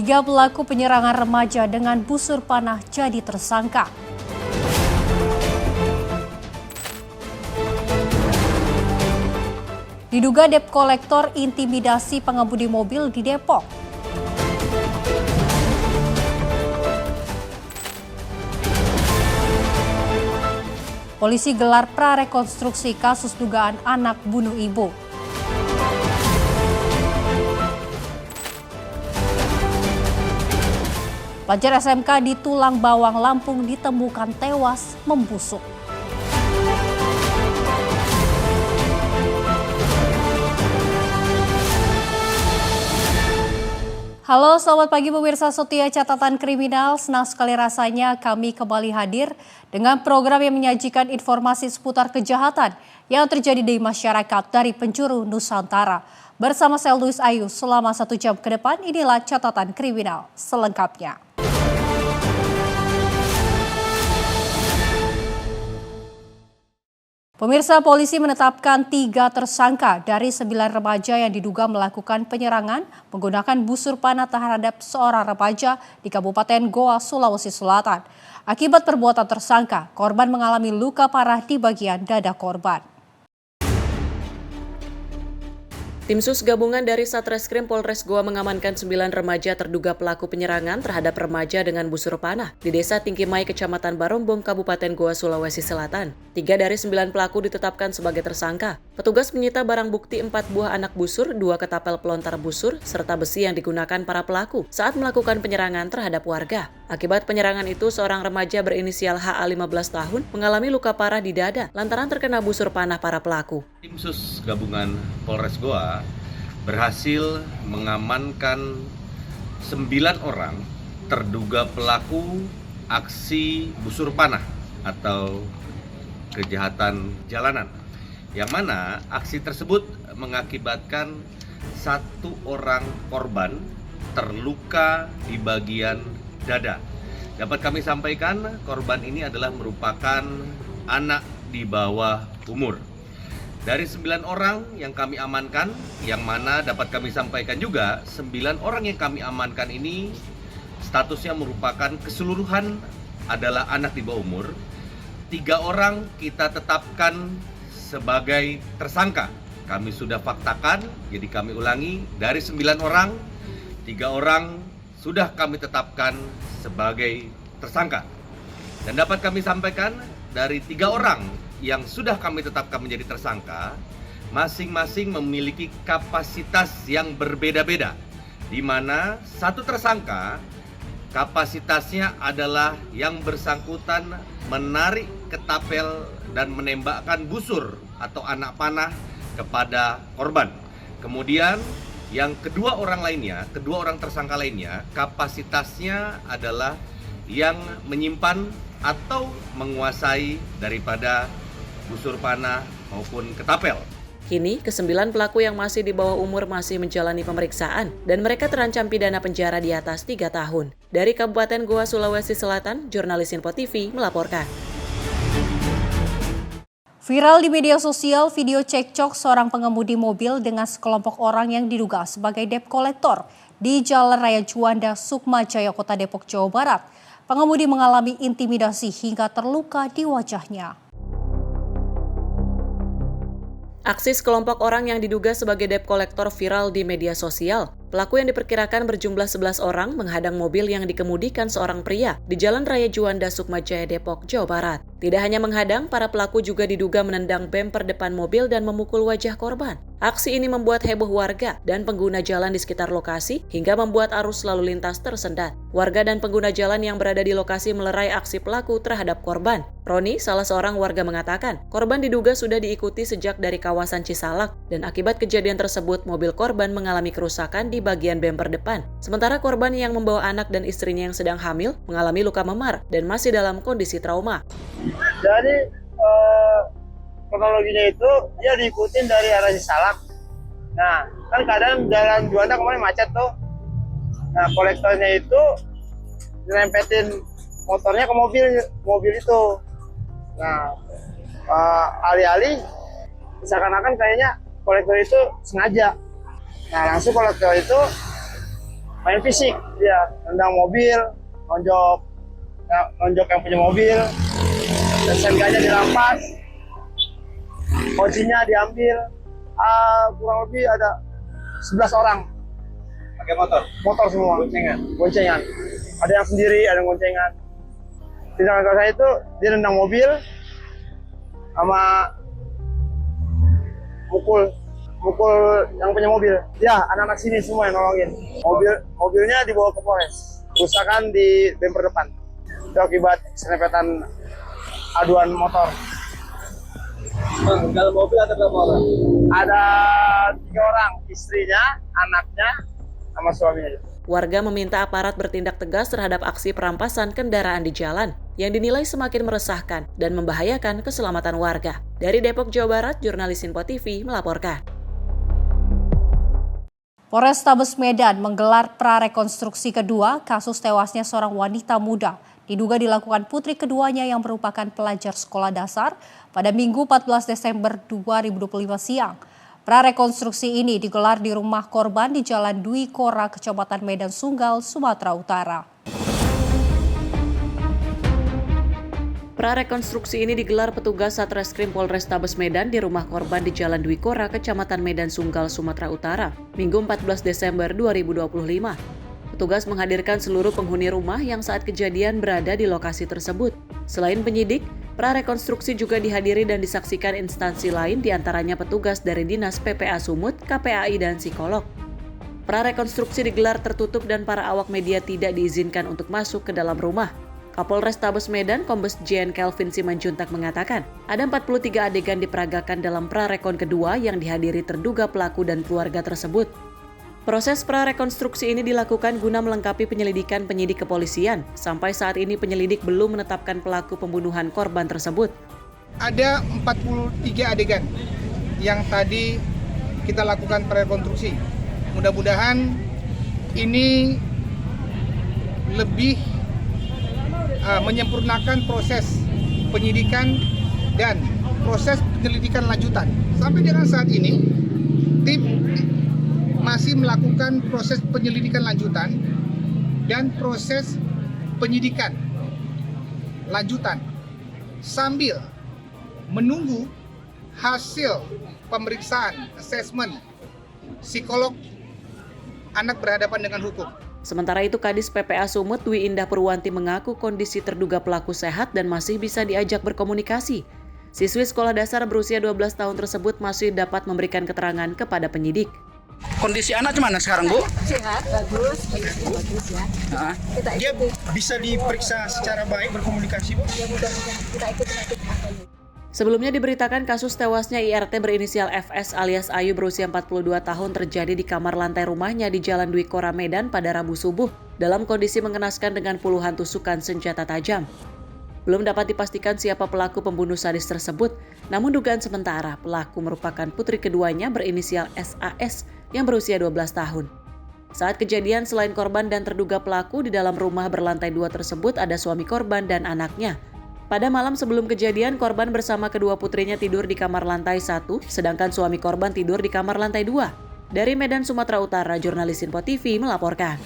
Tiga pelaku penyerangan remaja dengan busur panah jadi tersangka. Diduga debt kolektor intimidasi pengemudi mobil di Depok. Polisi gelar prarekonstruksi kasus dugaan anak bunuh ibu. Pelajar SMK di Tulang Bawang, Lampung ditemukan tewas membusuk. Halo, selamat pagi pemirsa setia Catatan Kriminal. Senang sekali rasanya kami kembali hadir dengan program yang menyajikan informasi seputar kejahatan yang terjadi di masyarakat dari penjuru Nusantara. Bersama saya Luis Ayu, selama 1 jam ke depan inilah Catatan Kriminal selengkapnya. Pemirsa, polisi menetapkan 3 tersangka dari 9 remaja yang diduga melakukan penyerangan menggunakan busur panah terhadap seorang remaja di Kabupaten Goa, Sulawesi Selatan. Akibat perbuatan tersangka, korban mengalami luka parah di bagian dada korban. Tim Sus gabungan dari Satreskrim Polres Goa mengamankan 9 remaja terduga pelaku penyerangan terhadap remaja dengan busur panah di Desa Tingkimai, Kecamatan Barombong, Kabupaten Goa, Sulawesi Selatan. 3 dari 9 pelaku ditetapkan sebagai tersangka. Petugas menyita barang bukti 4 buah anak busur, 2 ketapel pelontar busur, serta besi yang digunakan para pelaku saat melakukan penyerangan terhadap warga. Akibat penyerangan itu, seorang remaja berinisial HA 15 tahun mengalami luka parah di dada lantaran terkena busur panah para pelaku. Tim Sus gabungan Polres Goa berhasil mengamankan 9 orang terduga pelaku aksi busur panah atau kejahatan jalanan, yang mana aksi tersebut mengakibatkan 1 orang korban terluka di bagian dada. Dapat kami sampaikan, korban ini adalah merupakan anak di bawah umur. Dari 9 orang yang kami amankan, yang mana dapat kami sampaikan juga, 9 orang yang kami amankan ini statusnya merupakan keseluruhan adalah anak di bawah umur. 3 orang kita tetapkan sebagai tersangka. Kami sudah faktakan, jadi kami ulangi, dari 9 orang, 3 orang sudah kami tetapkan sebagai tersangka. Dan dapat kami sampaikan, dari 3 orang yang sudah kami tetapkan menjadi tersangka, masing-masing memiliki kapasitas yang berbeda-beda, di mana 1 tersangka kapasitasnya adalah yang bersangkutan menarik ketapel dan menembakkan busur atau anak panah kepada korban. Kemudian yang kedua orang tersangka lainnya, kapasitasnya adalah yang menyimpan atau menguasai daripada busur panah maupun ketapel. Kini, ke-9 pelaku yang masih di bawah umur masih menjalani pemeriksaan dan mereka terancam pidana penjara di atas 3 tahun. Dari Kabupaten Goa, Sulawesi Selatan, jurnalis Info TV melaporkan. Viral di media sosial video cekcok seorang pengemudi mobil dengan sekelompok orang yang diduga sebagai debt kolektor di Jalan Raya Juanda, Sukma Jaya, Kota Depok, Jawa Barat. Pengemudi mengalami intimidasi hingga terluka di wajahnya. Aksi sekelompok orang yang diduga sebagai debt kolektor viral di media sosial. Pelaku yang diperkirakan berjumlah 11 orang menghadang mobil yang dikemudikan seorang pria di Jalan Raya Juanda, Sukma Jaya, Depok, Jawa Barat. Tidak hanya menghadang, para pelaku juga diduga menendang bemper depan mobil dan memukul wajah korban. Aksi ini membuat heboh warga dan pengguna jalan di sekitar lokasi hingga membuat arus lalu lintas tersendat. Warga dan pengguna jalan yang berada di lokasi melerai aksi pelaku terhadap korban. Roni, salah seorang warga, mengatakan korban diduga sudah diikuti sejak dari kawasan Cisalak dan akibat kejadian tersebut mobil korban mengalami kerusakan di bagian bemper depan. Sementara korban yang membawa anak dan istrinya yang sedang hamil mengalami luka memar dan masih dalam kondisi trauma. Jadi kronologinya itu dia diikutin dari arah Cisalak. Nah, kan kadang jalan Juanda kemarin macet tuh. Nah, kolektornya itu nyerempetin motornya ke mobil itu. Nah, alih-alih seakan-akan kayaknya kolektor itu sengaja. Nah, langsung kolektor itu main fisik, dia nendang mobil, nonjok yang punya mobil, dan SMK-nya dirampas, kuncinya diambil. Kurang lebih ada 11 orang. Pakai motor? Motor semua. Goncengan. Ada yang sendiri, ada yang goncengan. Tindakan saya itu dia nendang mobil sama mukul yang punya mobil. Ya, anak-anak sini semua yang nolongin. Mobilnya dibawa ke Polres. Kerusakan di bemper depan. Itu akibat serempetan aduan motor. Dalam mobil ada berapa orang? Ada 3 orang, istrinya, anaknya, sama suaminya. Warga meminta aparat bertindak tegas terhadap aksi perampasan kendaraan di jalan yang dinilai semakin meresahkan dan membahayakan keselamatan warga. Dari Depok, Jawa Barat, jurnalis Info TV melaporkan. Polrestabes Medan menggelar prarekonstruksi kedua kasus tewasnya seorang wanita muda. Diduga dilakukan putri keduanya yang merupakan pelajar sekolah dasar pada Minggu 14 Desember 2025 siang. Prarekonstruksi ini digelar di rumah korban di Jalan Dwi Kora, Kecamatan Medan Sunggal, Sumatera Utara. Prarekonstruksi ini digelar petugas Satreskrim Polrestabes Medan di rumah korban di Jalan Dwi Kora, Kecamatan Medan Sunggal, Sumatera Utara, Minggu 14 Desember 2025. Petugas menghadirkan seluruh penghuni rumah yang saat kejadian berada di lokasi tersebut. Selain penyidik, prarekonstruksi juga dihadiri dan disaksikan instansi lain, diantaranya petugas dari Dinas PPA Sumut, KPAI, dan psikolog. Prarekonstruksi digelar tertutup dan para awak media tidak diizinkan untuk masuk ke dalam rumah. Kapolrestabes Medan, Kombes Jen Kelvin Simanjuntak mengatakan, ada 43 adegan diperagakan dalam prarekon kedua yang dihadiri terduga pelaku dan keluarga tersebut. Proses prarekonstruksi ini dilakukan guna melengkapi penyelidikan penyidik kepolisian. Sampai saat ini penyelidik belum menetapkan pelaku pembunuhan korban tersebut. Ada 43 adegan yang tadi kita lakukan prarekonstruksi. Mudah-mudahan ini lebih menyempurnakan proses penyidikan dan proses penyelidikan lanjutan. Sampai dengan saat ini, tim masih melakukan proses penyelidikan lanjutan dan proses penyidikan lanjutan sambil menunggu hasil pemeriksaan asesmen psikolog anak berhadapan dengan hukum. Sementara itu, Kadis PPA Sumut Dwi Indah Purwanti mengaku kondisi terduga pelaku sehat dan masih bisa diajak berkomunikasi. Siswi sekolah dasar berusia 12 tahun tersebut masih dapat memberikan keterangan kepada penyidik. Kondisi anak gimana sekarang, Bu? Sehat, bagus ya. Nah, Dia bisa diperiksa secara baik, berkomunikasi, Bu? Ya mudah-mudahan kita ikutin nanti akhirnya. Sebelumnya diberitakan kasus tewasnya IRT berinisial FS alias Ayu berusia 42 tahun terjadi di kamar lantai rumahnya di Jalan Dwi Kora, Medan pada Rabu subuh dalam kondisi mengenaskan dengan puluhan tusukan senjata tajam. Belum dapat dipastikan siapa pelaku pembunuh sadis tersebut, namun dugaan sementara pelaku merupakan putri keduanya berinisial SAS yang berusia 12 tahun. Saat kejadian, selain korban dan terduga pelaku, di dalam rumah berlantai 2 tersebut ada suami korban dan anaknya. Pada malam sebelum kejadian, korban bersama kedua putrinya tidur di kamar lantai 1, sedangkan suami korban tidur di kamar lantai 2. Dari Medan, Sumatera Utara, jurnalis Info TV melaporkan.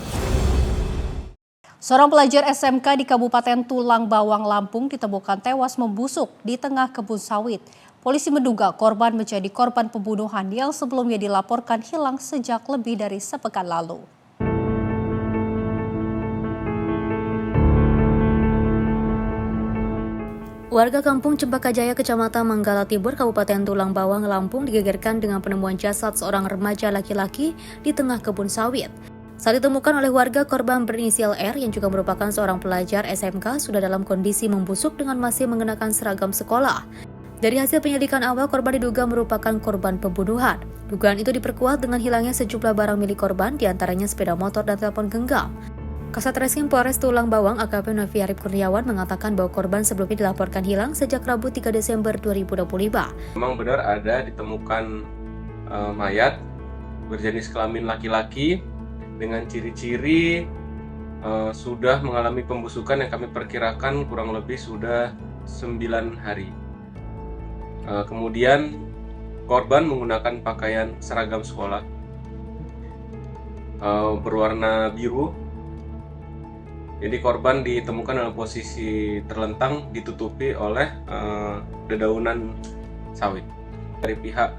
Seorang pelajar SMK di Kabupaten Tulang Bawang, Lampung ditemukan tewas membusuk di tengah kebun sawit. Polisi menduga korban menjadi korban pembunuhan yang sebelumnya dilaporkan hilang sejak lebih dari sepekan lalu. Warga kampung Cempakajaya, Kecamatan Manggala Timur, Kabupaten Tulang Bawang, Lampung digegerkan dengan penemuan jasad seorang remaja laki-laki di tengah kebun sawit. Saat ditemukan oleh warga, korban berinisial R yang juga merupakan seorang pelajar SMK sudah dalam kondisi membusuk dengan masih mengenakan seragam sekolah. Dari hasil penyelidikan awal, korban diduga merupakan korban pembunuhan. Dugaan itu diperkuat dengan hilangnya sejumlah barang milik korban, diantaranya sepeda motor dan telepon genggam. Kasat Reskrim Polres Tulang Bawang AKP Novi Arif Kurniawan mengatakan bahwa korban sebelumnya dilaporkan hilang sejak Rabu 3 Desember 2025. Memang benar ada ditemukan mayat berjenis kelamin laki-laki dengan ciri-ciri sudah mengalami pembusukan yang kami perkirakan kurang lebih sudah 9 hari. Kemudian korban menggunakan pakaian seragam sekolah. berwarna biru. Jadi korban ditemukan dalam posisi terlentang ditutupi oleh dedaunan sawit. Dari pihak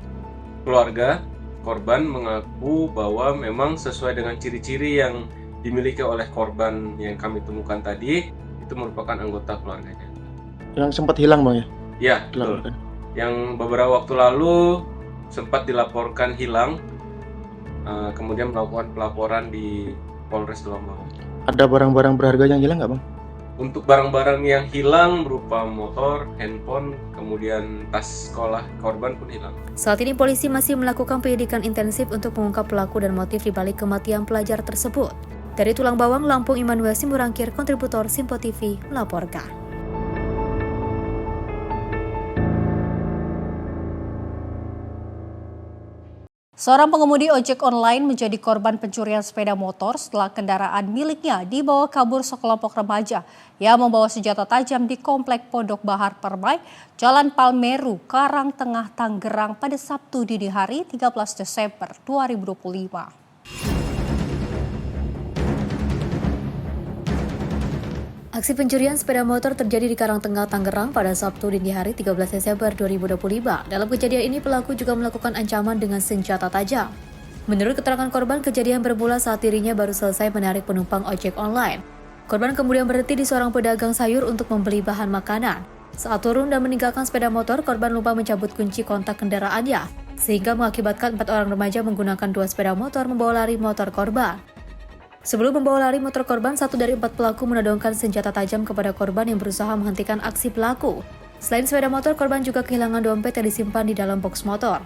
keluarga, korban mengaku bahwa memang sesuai dengan ciri-ciri yang dimiliki oleh korban yang kami temukan tadi, itu merupakan anggota keluarganya. Yang sempat hilang Bang ya? Ya, betul. Yang beberapa waktu lalu sempat dilaporkan hilang, kemudian melakukan pelaporan di Polres Tulang Bawang. Ada barang-barang berharga yang hilang nggak Bang? Untuk barang-barang yang hilang berupa motor, handphone, kemudian tas sekolah korban pun hilang. Saat ini polisi masih melakukan penyidikan intensif untuk mengungkap pelaku dan motif dibalik kematian pelajar tersebut. Dari Tulang Bawang, Lampung, Immanuel Simburangkir, kontributor Simpo TV melaporkan. Seorang pengemudi ojek online menjadi korban pencurian sepeda motor setelah kendaraan miliknya dibawa kabur sekelompok remaja yang membawa senjata tajam di Komplek Pondok Bahar Permai, Jalan Palmeru, Karangtengah, Tangerang pada Sabtu dini hari 13 Desember 2025. Aksi pencurian sepeda motor terjadi di Karangtengah, Tangerang pada Sabtu dini hari 13 Desember 2025. Dalam kejadian ini pelaku juga melakukan ancaman dengan senjata tajam. Menurut keterangan korban, kejadian bermula saat dirinya baru selesai menarik penumpang ojek online. Korban kemudian berhenti di seorang pedagang sayur untuk membeli bahan makanan. Saat turun dan meninggalkan sepeda motor, korban lupa mencabut kunci kontak kendaraannya, sehingga mengakibatkan 4 orang remaja menggunakan 2 sepeda motor membawa lari motor korban. Sebelum membawa lari motor korban, 1 dari 4 pelaku menodongkan senjata tajam kepada korban yang berusaha menghentikan aksi pelaku. Selain sepeda motor, korban juga kehilangan dompet yang disimpan di dalam box motor.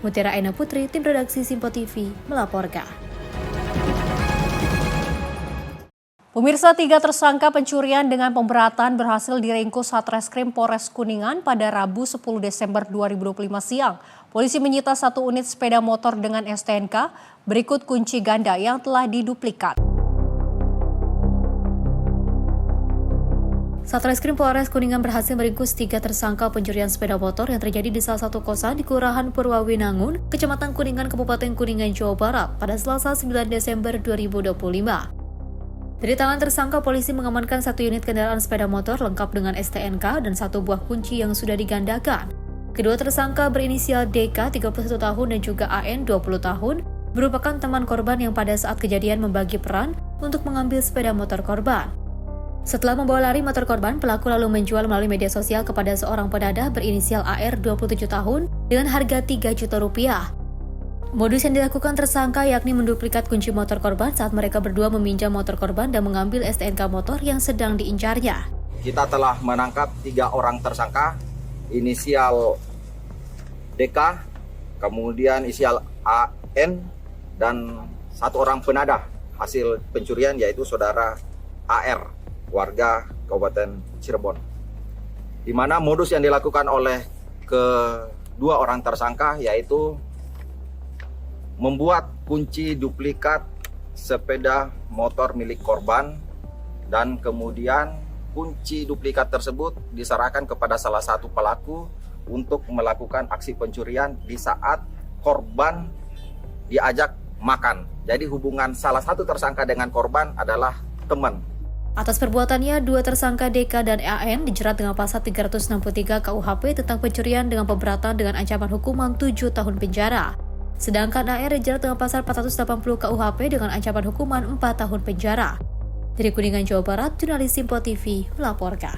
Mutiara Aina Putri, tim redaksi Simpo TV, melaporkan. Pemirsa, 3 tersangka pencurian dengan pemberatan berhasil diringkus Satreskrim Polres Kuningan pada Rabu 10 Desember 2025 siang. Polisi menyita 1 unit sepeda motor dengan STNK, berikut kunci ganda yang telah diduplikat. Satreskrim Polres Kuningan berhasil meringkus 3 tersangka pencurian sepeda motor yang terjadi di salah satu kosan di Kelurahan Purwawinangun, Kecamatan Kuningan, Kabupaten Kuningan, Jawa Barat pada Selasa 9 Desember 2025. Dari tangan tersangka, polisi mengamankan 1 unit kendaraan sepeda motor lengkap dengan STNK dan 1 buah kunci yang sudah digandakan. Kedua tersangka berinisial DK 31 tahun dan juga AN 20 tahun merupakan teman korban yang pada saat kejadian membagi peran untuk mengambil sepeda motor korban. Setelah membawa lari motor korban, pelaku lalu menjual melalui media sosial kepada seorang pedadah berinisial AR 27 tahun dengan harga 3 juta rupiah. Modus yang dilakukan tersangka yakni menduplikat kunci motor korban saat mereka berdua meminjam motor korban dan mengambil STNK motor yang sedang diincarnya. Kita telah menangkap 3 orang tersangka, inisial DK, kemudian inisial AN, dan 1 orang penadah hasil pencurian yaitu saudara AR, warga Kabupaten Cirebon. Di mana modus yang dilakukan oleh kedua orang tersangka yaitu membuat kunci duplikat sepeda motor milik korban dan kemudian kunci duplikat tersebut diserahkan kepada salah satu pelaku untuk melakukan aksi pencurian di saat korban diajak makan. Jadi hubungan salah satu tersangka dengan korban adalah teman. Atas perbuatannya, 2 tersangka DK dan AN dijerat dengan pasal 363 KUHP tentang pencurian dengan pemberatan dengan ancaman hukuman 7 tahun penjara. Sedangkan AR dijerat dengan pasal 480 KUHP dengan ancaman hukuman 4 tahun penjara. Dari Kuningan, Jawa Barat, jurnalis Simpo TV melaporkan.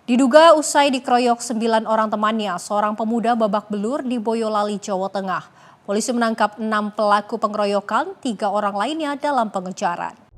Diduga usai dikeroyok 9 orang temannya, seorang pemuda babak belur di Boyolali, Jawa Tengah. Polisi menangkap 6 pelaku pengeroyokan, 3 orang lainnya dalam pengejaran.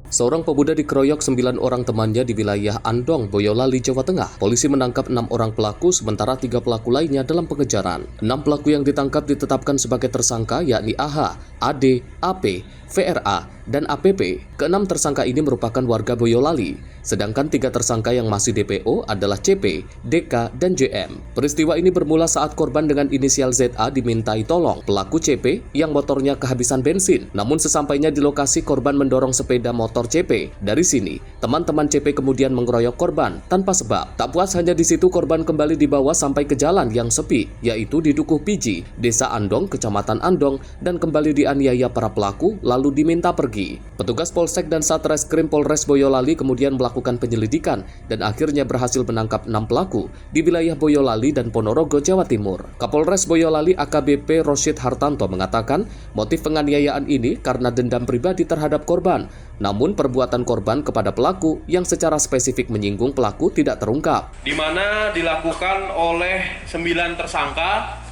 Seorang pemuda dikeroyok 9 orang temannya di wilayah Andong, Boyolali, Jawa Tengah. Polisi menangkap 6 orang pelaku, sementara 3 pelaku lainnya dalam pengejaran. 6 pelaku yang ditangkap ditetapkan sebagai tersangka yakni AH, AD, AP, VRA, dan APP. Ke-6 tersangka ini merupakan warga Boyolali. Sedangkan 3 tersangka yang masih DPO adalah CP, DK, dan JM. Peristiwa ini bermula saat korban dengan inisial ZA dimintai tolong pelaku CP yang motornya kehabisan bensin. Namun sesampainya di lokasi, korban mendorong sepeda motor CP. Dari sini, teman-teman CP kemudian mengeroyok korban tanpa sebab. Tak puas hanya di situ, korban kembali dibawa sampai ke jalan yang sepi, yaitu di Dukuh Piji, Desa Andong, Kecamatan Andong, dan kembali dianiaya para pelaku lalu diminta pergi. Petugas Polsek dan Satreskrim Polres Boyolali kemudian melakukan penyelidikan dan akhirnya berhasil menangkap 6 pelaku di wilayah Boyolali dan Ponorogo, Jawa Timur. Kapolres Boyolali AKBP Rosyid Hartanto mengatakan motif penganiayaan ini karena dendam pribadi terhadap korban. Namun perbuatan korban kepada pelaku yang secara spesifik menyinggung pelaku tidak terungkap. Di mana dilakukan oleh 9 tersangka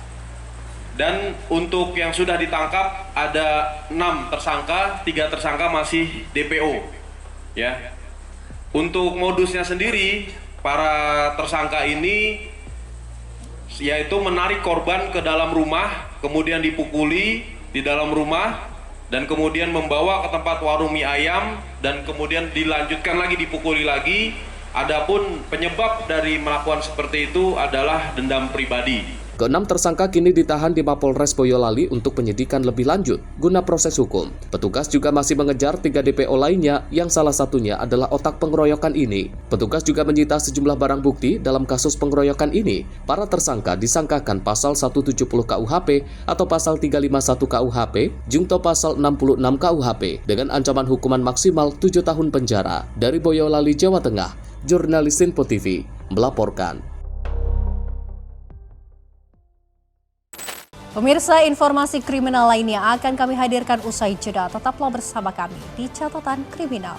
dan untuk yang sudah ditangkap ada 6 tersangka, 3 tersangka masih DPO. Ya. Untuk modusnya sendiri, para tersangka ini yaitu menarik korban ke dalam rumah, kemudian dipukuli di dalam rumah, dan kemudian membawa ke tempat warung mie ayam, dan kemudian dilanjutkan lagi dipukuli lagi. Adapun penyebab dari melakukan seperti itu adalah dendam pribadi. Ke-6 tersangka kini ditahan di Mapolres Boyolali untuk penyidikan lebih lanjut guna proses hukum. Petugas juga masih mengejar 3 DPO lainnya yang salah satunya adalah otak pengeroyokan ini. Petugas juga menyita sejumlah barang bukti dalam kasus pengeroyokan ini. Para tersangka disangkakan pasal 170 KUHP atau pasal 351 KUHP, jungto pasal 66 KUHP dengan ancaman hukuman maksimal 7 tahun penjara. Dari Boyolali, Jawa Tengah, jurnalis Info TV melaporkan. Pemirsa, informasi kriminal lainnya akan kami hadirkan usai jeda. Tetaplah bersama kami di Catatan Kriminal.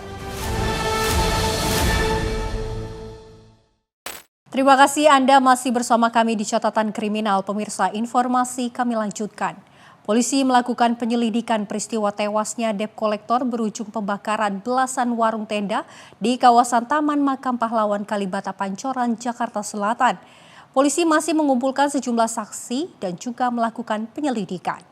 Terima kasih Anda masih bersama kami di Catatan Kriminal. Pemirsa, informasi kami lanjutkan. Polisi melakukan penyelidikan peristiwa tewasnya debt collector berujung pembakaran belasan warung tenda di kawasan Taman Makam Pahlawan Kalibata Pancoran, Jakarta Selatan. Polisi masih mengumpulkan sejumlah saksi dan juga melakukan penyelidikan.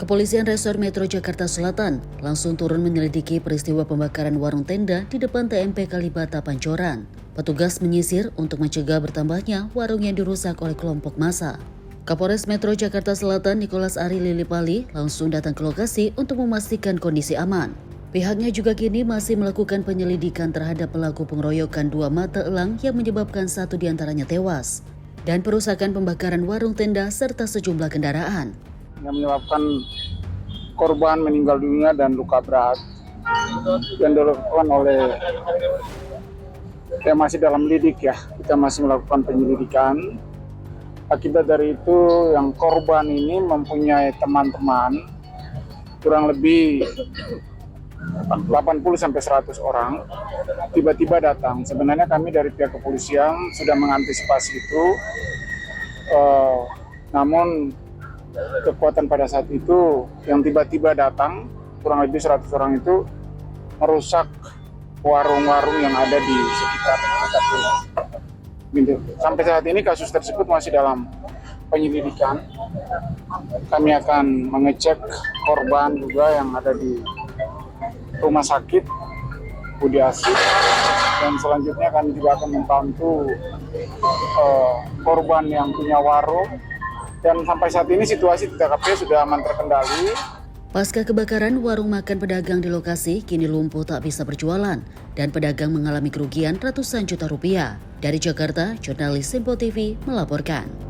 Kepolisian Resor Metro Jakarta Selatan langsung turun menyelidiki peristiwa pembakaran warung tenda di depan TMP Kalibata Pancoran. Petugas menyisir untuk mencegah bertambahnya warung yang dirusak oleh kelompok massa. Kapolres Metro Jakarta Selatan Nicholas Ari Lilipali langsung datang ke lokasi untuk memastikan kondisi aman. Pihaknya juga kini masih melakukan penyelidikan terhadap pelaku pengeroyokan 2 mata elang yang menyebabkan 1 diantaranya tewas dan perusakan pembakaran warung tenda serta sejumlah kendaraan. Yang menyebabkan korban meninggal dunia dan luka berat yang dilakukan oleh kita masih dalam lidik ya, kita masih melakukan penyelidikan. Akibat dari itu yang korban ini mempunyai teman-teman kurang lebih 80-100 orang tiba-tiba datang. Sebenarnya kami dari pihak kepolisian sudah mengantisipasi itu, namun kekuatan pada saat itu yang tiba-tiba datang kurang lebih 100 orang itu merusak warung-warung yang ada di sekitar TKP. Sampai saat ini kasus tersebut masih dalam penyelidikan. Kami akan mengecek korban juga yang ada di rumah sakit Budi Asih, dan selanjutnya kami juga akan membantu korban yang punya warung, dan sampai saat ini situasi di TKP sudah aman terkendali. Pasca kebakaran, warung makan pedagang di lokasi kini lumpuh tak bisa berjualan dan pedagang mengalami kerugian ratusan juta rupiah. Dari Jakarta, jurnalis Info TV melaporkan.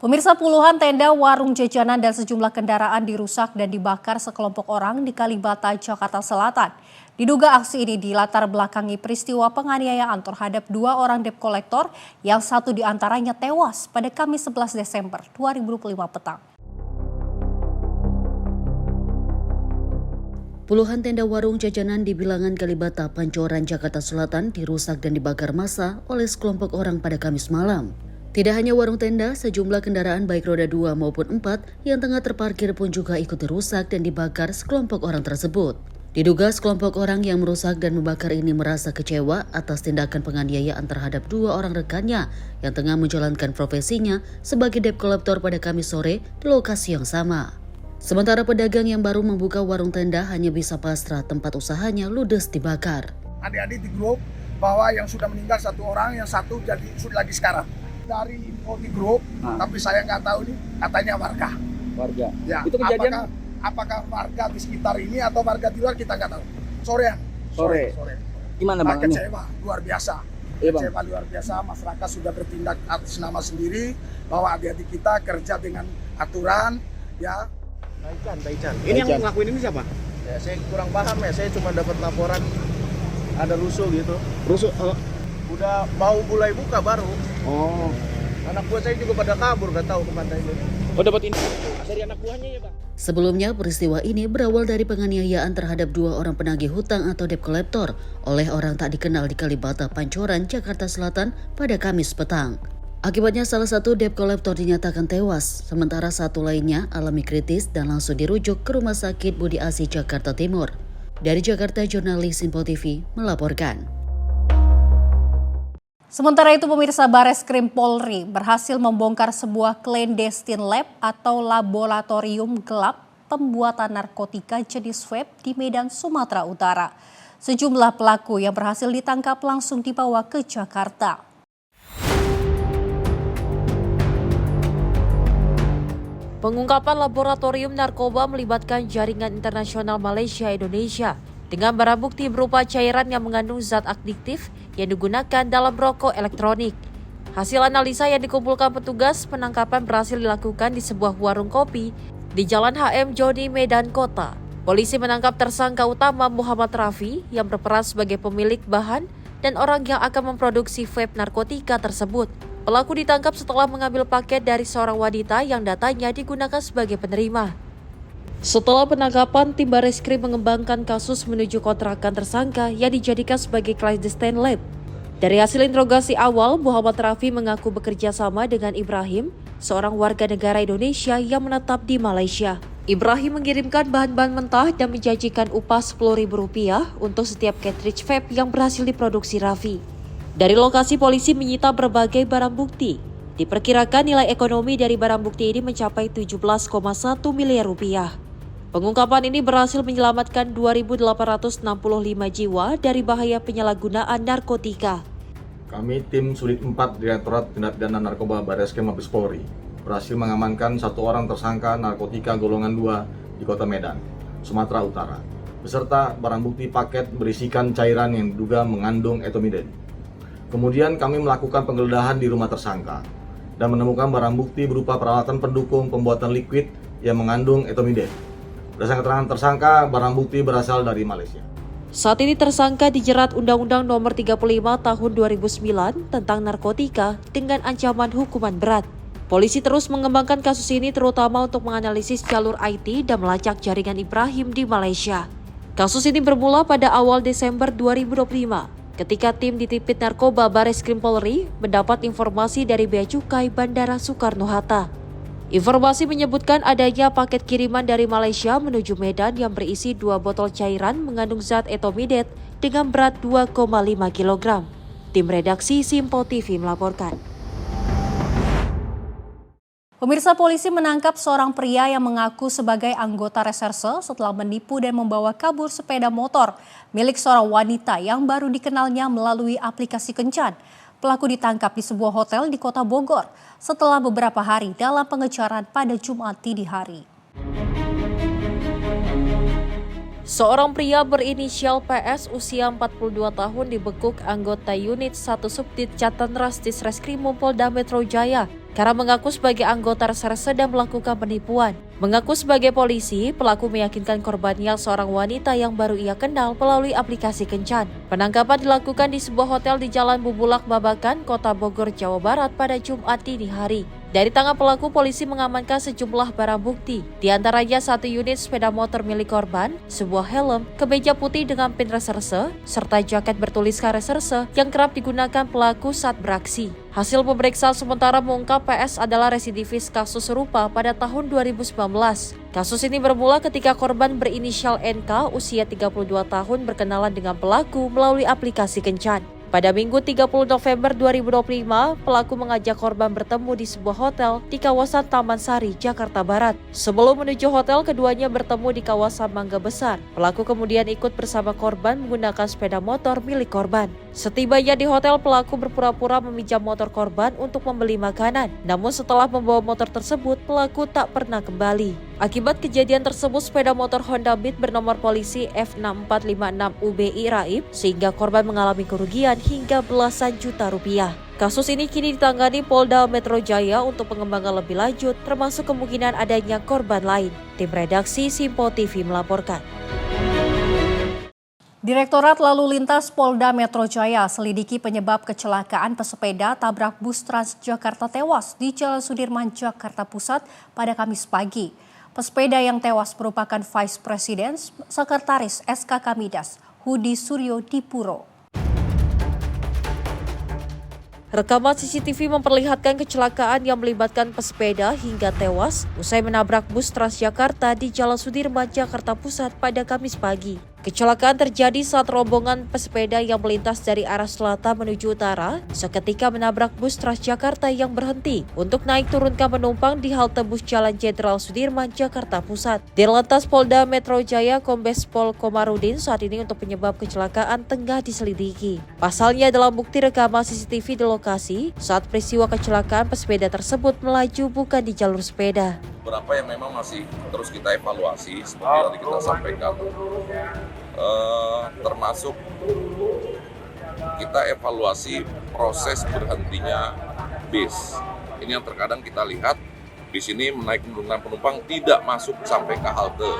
Pemirsa, puluhan tenda, warung jajanan dan sejumlah kendaraan dirusak dan dibakar sekelompok orang di Kalibata, Jakarta Selatan. Diduga aksi ini dilatar belakangi peristiwa penganiayaan terhadap 2 orang debt collector yang 1 diantaranya tewas pada Kamis 11 Desember 2025 petang. Puluhan tenda warung jajanan di bilangan Kalibata, Pancoran, Jakarta Selatan dirusak dan dibakar massa oleh sekelompok orang pada Kamis malam. Tidak hanya warung tenda, sejumlah kendaraan baik roda 2 maupun 4 yang tengah terparkir pun juga ikut dirusak dan dibakar sekelompok orang tersebut. Diduga sekelompok orang yang merusak dan membakar ini merasa kecewa atas tindakan penganiayaan terhadap 2 orang rekannya yang tengah menjalankan profesinya sebagai debt collector pada Kamis sore di lokasi yang sama. Sementara pedagang yang baru membuka warung tenda hanya bisa pasrah tempat usahanya ludes dibakar. Adik-adik di grup bahwa yang sudah meninggal 1 orang, yang 1 jadi sudah lagi sekarang. Dari info di grup, tapi saya nggak tahu nih, katanya warga. Warga. Ya, itu kejadian apakah warga di sekitar ini atau warga di luar kita nggak tahu. Sore. Gimana Bang? Kecewa, luar biasa. Kecewa luar biasa, masyarakat sudah bertindak atas nama sendiri bahwa adik-adik kita kerja dengan aturan, ya. Taichan. Ini yang ngelakuin ini siapa? Ya, saya kurang paham ya, saya cuma dapat laporan ada rusuh gitu. Rusuh? Udah mau mulai buka baru. Oh. Anak buah saya juga pada kabur, gak tahu kemana ini. Oh, dapat info dari anak buahnya ya Bang? Sebelumnya, peristiwa ini berawal dari penganiayaan terhadap 2 orang penagih hutang atau debt collector oleh orang tak dikenal di Kalibata, Pancoran, Jakarta Selatan pada Kamis petang. Akibatnya salah satu debt collector dinyatakan tewas, sementara 1 lainnya alami kritis dan langsung dirujuk ke Rumah Sakit Budi Asih, Jakarta Timur. Dari Jakarta, jurnalis Simpo TV melaporkan. Sementara itu, pemirsa, Bareskrim Polri berhasil membongkar sebuah clandestine lab atau laboratorium gelap pembuatan narkotika jenis vape di Medan, Sumatera Utara. Sejumlah pelaku yang berhasil ditangkap langsung dibawa ke Jakarta. Pengungkapan laboratorium narkoba melibatkan jaringan internasional Malaysia-Indonesia dengan barang bukti berupa cairan yang mengandung zat adiktif yang digunakan dalam rokok elektronik. Hasil analisa yang dikumpulkan petugas penangkapan berhasil dilakukan di sebuah warung kopi di Jalan HM Joni, Medan Kota. Polisi menangkap tersangka utama Muhammad Rafi yang berperan sebagai pemilik bahan dan orang yang akan memproduksi vape narkotika tersebut. Pelaku ditangkap setelah mengambil paket dari seorang wanita yang datanya digunakan sebagai penerima. Setelah penangkapan, tim Bareskrim mengembangkan kasus menuju kontrakan tersangka yang dijadikan sebagai clandestine lab. Dari hasil interogasi awal, Muhammad Rafi mengaku bekerja sama dengan Ibrahim, seorang warga negara Indonesia yang menetap di Malaysia. Ibrahim mengirimkan bahan-bahan mentah dan menjanjikan upah Rp10.000 untuk setiap cartridge vape yang berhasil diproduksi Rafi. Dari lokasi, polisi menyita berbagai barang bukti. Diperkirakan nilai ekonomi dari barang bukti ini mencapai Rp17,1 miliar. Pengungkapan ini berhasil menyelamatkan 2.865 jiwa dari bahaya penyalahgunaan narkotika. Kami tim Sulit 4 Direktorat Tindak Pidana Narkoba Bareskrim Mabes Polri berhasil mengamankan 1 orang tersangka narkotika golongan 2 di Kota Medan, Sumatera Utara, beserta barang bukti paket berisikan cairan yang diduga mengandung etomidate. Kemudian kami melakukan penggeledahan di rumah tersangka dan menemukan barang bukti berupa peralatan pendukung pembuatan liquid yang mengandung etomidate. Berdasarkan keterangan tersangka, barang bukti berasal dari Malaysia. Saat ini tersangka dijerat Undang-Undang Nomor 35 Tahun 2009 tentang narkotika dengan ancaman hukuman berat. Polisi terus mengembangkan kasus ini terutama untuk menganalisis jalur IT dan melacak jaringan Ibrahim di Malaysia. Kasus ini bermula pada awal Desember 2025 ketika tim ditipit narkoba Bareskrim Polri mendapat informasi dari Bea Cukai Bandara Soekarno-Hatta. Informasi menyebutkan adanya paket kiriman dari Malaysia menuju Medan yang berisi 2 botol cairan mengandung zat etomidate dengan berat 2,5 kg. Tim redaksi Simpo TV melaporkan. Pemirsa, polisi menangkap seorang pria yang mengaku sebagai anggota reserse setelah menipu dan membawa kabur sepeda motor milik seorang wanita yang baru dikenalnya melalui aplikasi kencan. Pelaku ditangkap di sebuah hotel di Kota Bogor setelah beberapa hari dalam pengejaran pada Jumat dini hari. Seorang pria berinisial PS usia 42 tahun dibekuk anggota unit 1 Subdit Jatanras Disreskrim Polda Metro Jaya karena mengaku sebagai anggota reserse dan melakukan penipuan. Mengaku sebagai polisi, pelaku meyakinkan korbannya seorang wanita yang baru ia kenal melalui aplikasi kencan. Penangkapan dilakukan di sebuah hotel di Jalan Bubulak Babakan, Kota Bogor, Jawa Barat pada Jumat dini hari. Dari tangan pelaku, polisi mengamankan sejumlah barang bukti, di antaranya 1 unit sepeda motor milik korban, sebuah helm, kemeja putih dengan pin reserse, serta jaket bertuliskan reserse yang kerap digunakan pelaku saat beraksi. Hasil pemeriksaan sementara mengungkap PS adalah residivis kasus serupa pada tahun 2019. Kasus ini bermula ketika korban berinisial NK usia 32 tahun berkenalan dengan pelaku melalui aplikasi kencan. Pada Minggu 30 November 2025, pelaku mengajak korban bertemu di sebuah hotel di kawasan Taman Sari, Jakarta Barat. Sebelum menuju hotel, keduanya bertemu di kawasan Mangga Besar. Pelaku kemudian ikut bersama korban menggunakan sepeda motor milik korban. Setibanya di hotel, pelaku berpura-pura meminjam motor korban untuk membeli makanan. Namun setelah membawa motor tersebut, pelaku tak pernah kembali. Akibat kejadian tersebut, sepeda motor Honda Beat bernomor polisi F6456UBI raib, sehingga korban mengalami kerugian hingga belasan juta rupiah. Kasus ini kini ditangani Polda Metro Jaya untuk pengembangan lebih lanjut, termasuk kemungkinan adanya korban lain. Tim redaksi Simpo TV melaporkan. Direktorat Lalu Lintas Polda Metro Jaya selidiki penyebab kecelakaan pesepeda tabrak bus Transjakarta tewas di Jalan Sudirman, Jakarta Pusat pada Kamis pagi. Pesepeda yang tewas merupakan Vice President Sekretaris SKK Midas, Hudi Suryo Dipuro. Rekaman CCTV memperlihatkan kecelakaan yang melibatkan pesepeda hingga tewas usai menabrak bus Transjakarta di Jalan Sudirman, Jakarta Pusat pada Kamis pagi. Kecelakaan terjadi saat rombongan pesepeda yang melintas dari arah selatan menuju utara seketika menabrak bus Transjakarta yang berhenti untuk naik turunkan penumpang di halte bus Jalan Jenderal Sudirman, Jakarta Pusat. Dirlantas Polda Metro Jaya Kombes Pol Komarudin saat ini untuk penyebab kecelakaan tengah diselidiki. Pasalnya dalam bukti rekaman CCTV di lokasi, saat peristiwa kecelakaan pesepeda tersebut melaju bukan di jalur sepeda. Beberapa yang memang masih terus kita evaluasi seperti yang tadi kita sampaikan, termasuk kita evaluasi proses berhentinya bis. Ini yang terkadang kita lihat bis ini menaik menurunkan penumpang tidak masuk sampai ke halte.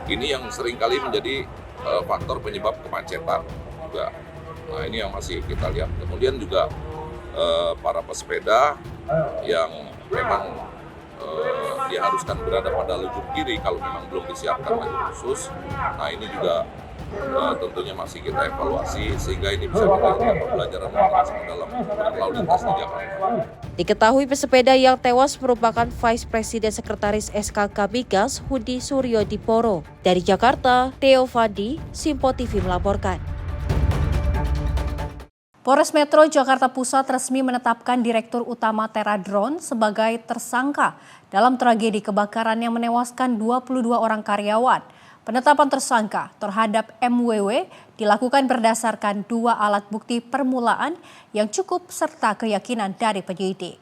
Ini yang seringkali menjadi faktor penyebab kemacetan juga. Nah, ini yang masih kita lihat. Kemudian juga para pesepeda yang memang diharuskan berada pada lajur kiri kalau memang belum disiapkan lajur khusus. Nah, ini juga tentunya masih kita evaluasi sehingga ini bisa menjadi pembelajaran dalam berlalu lintas di Jakarta. Diketahui pesepeda yang tewas merupakan Vice President Sekretaris SKK Migas, Hudi Suryo Dipuro. Dari Jakarta, Theo Fadi, Simpo TV melaporkan. Polres Metro Jakarta Pusat resmi menetapkan Direktur Utama Teradron sebagai tersangka dalam tragedi kebakaran yang menewaskan 22 orang karyawan. Penetapan tersangka terhadap MWW dilakukan berdasarkan 2 alat bukti permulaan yang cukup serta keyakinan dari penyidik.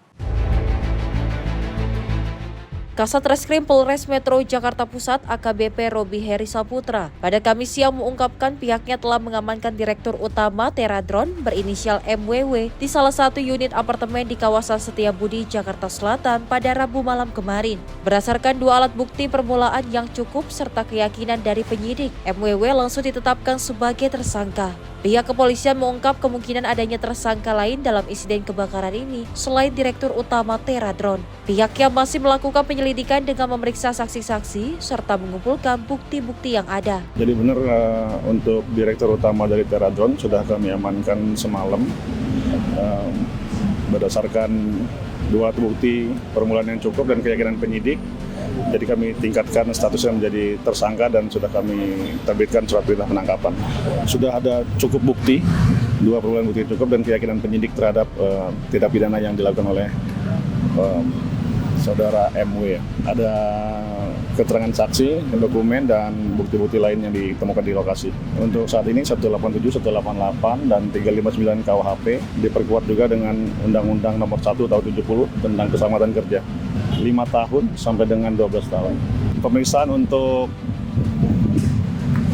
Kasat Reskrim Polres Metro Jakarta Pusat AKBP Robi Heri Saputra pada Kamis siang mengungkapkan pihaknya telah mengamankan Direktur Utama Teradron berinisial MWW di salah satu unit apartemen di kawasan Setiabudi, Jakarta Selatan pada Rabu malam kemarin. Berdasarkan 2 alat bukti permulaan yang cukup serta keyakinan dari penyidik, MWW langsung ditetapkan sebagai tersangka. Pihak kepolisian mengungkap kemungkinan adanya tersangka lain dalam insiden kebakaran ini selain Direktur Utama Teradron. Pihaknya masih melakukan penyelidikan dengan memeriksa saksi-saksi serta mengumpulkan bukti-bukti yang ada. Jadi benar untuk Direktur Utama dari Teradron sudah kami amankan semalam berdasarkan 2 bukti permulaan yang cukup dan keyakinan penyidik. Jadi kami tingkatkan statusnya menjadi tersangka dan sudah kami terbitkan surat perintah penangkapan. Sudah ada cukup bukti, 2 permulaan bukti cukup dan keyakinan penyidik terhadap tindak pidana yang dilakukan oleh saudara MW. Ada keterangan saksi, dokumen dan bukti-bukti lain yang ditemukan di lokasi. Untuk saat ini 187, 188 dan 359 KUHP diperkuat juga dengan Undang-Undang Nomor 1 Tahun 70 tentang Keselamatan Kerja. 5 tahun sampai dengan 12 tahun. Pemeriksaan untuk